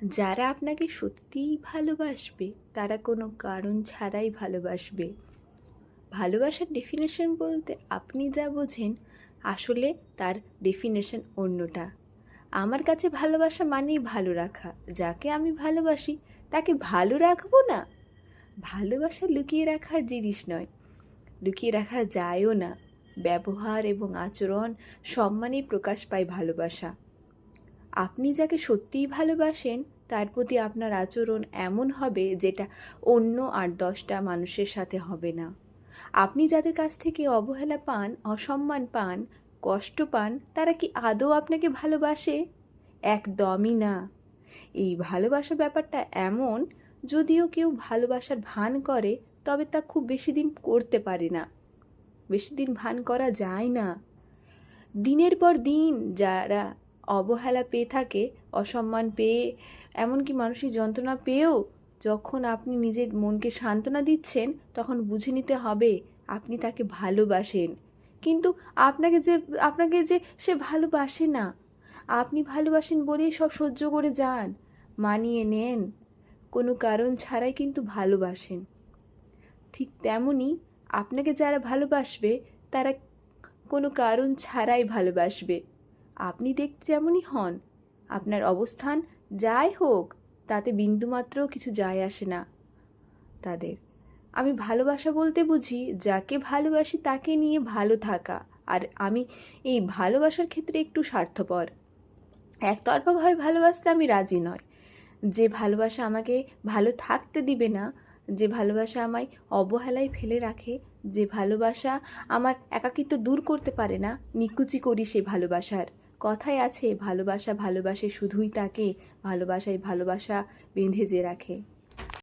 যারা আপনাকে সত্যিই ভালোবাসবে তারা কোনো কারণ ছাড়াই ভালোবাসবে। ভালোবাসার ডেফিনেশন বলতে আপনি যা বোঝেন আসলে তার ডেফিনেশন অন্যটা। আমার কাছে ভালোবাসা মানেই ভালো রাখা। যাকে আমি ভালোবাসি তাকে ভালো রাখবো না? ভালোবাসা লুকিয়ে রাখার জিনিস নয়, লুকিয়ে রাখা যায়ও না। ব্যবহার এবং আচরণ সম্মানেই প্রকাশ পায় ভালোবাসা। আপনি যাকে সত্যিই ভালোবাসেন তার প্রতি আপনার আচরণ এমন হবে যেটা অন্য ৮-১০টা মানুষের সাথে হবে না। আপনি যাদের কাছ থেকে অবহেলা পান, অসম্মান পান, কষ্ট পান, তারা কি আদৌ আপনাকে ভালোবাসে? একদমই না। এই ভালোবাসা ব্যাপারটা এমন, যদিও কেউ ভালোবাসার ভান করে তবে তা খুব বেশি দিন করতে পারে না। বেশি দিন ভান করা যায় না। দিনের পর দিন যারা অবহেলা পেয়ে থাকে, অসম্মান পেয়ে, এমনকি মানসিক যন্ত্রণা পেয়েও যখন আপনি নিজের মনকে সান্ত্বনা দিচ্ছেন তখন বুঝে নিতে হবে আপনি তাকে ভালোবাসেন। কিন্তু আপনাকে যে সে ভালোবাসে না। আপনি ভালোবাসেন বলেই সব সহ্য করে যান, মানিয়ে নেন, কোনো কারণ ছাড়াই কিন্তু ভালোবাসেন। ঠিক তেমনই আপনাকে যারা ভালোবাসবে তারা কোনো কারণ ছাড়াই ভালোবাসবে। আপনি দেখতে যেমনই হন, আপনার অবস্থান যাই হোক, তাতে বিন্দুমাত্রও কিছু যায় আসে না তাদের। আমি ভালোবাসা বলতে বুঝি যাকে ভালোবাসি তাকে নিয়ে ভালো থাকা। আর আমি এই ভালোবাসার ক্ষেত্রে একটু স্বার্থপর। একতরফাভাবে ভালোবাসতে আমি রাজি নয়। যে ভালোবাসা আমাকে ভালো থাকতে দিবে না, যে ভালোবাসা আমায় অবহেলায় ফেলে রাখে, যে ভালোবাসা আমার একাকিত্ব দূর করতে পারে না, নিকুচি করি সে ভালোবাসার। কথায় আছে, ভালোবাসা ভালোবাসে শুধুই তাকে ভালোবাসায় ভালোবাসা বেঁধে যে রাখে।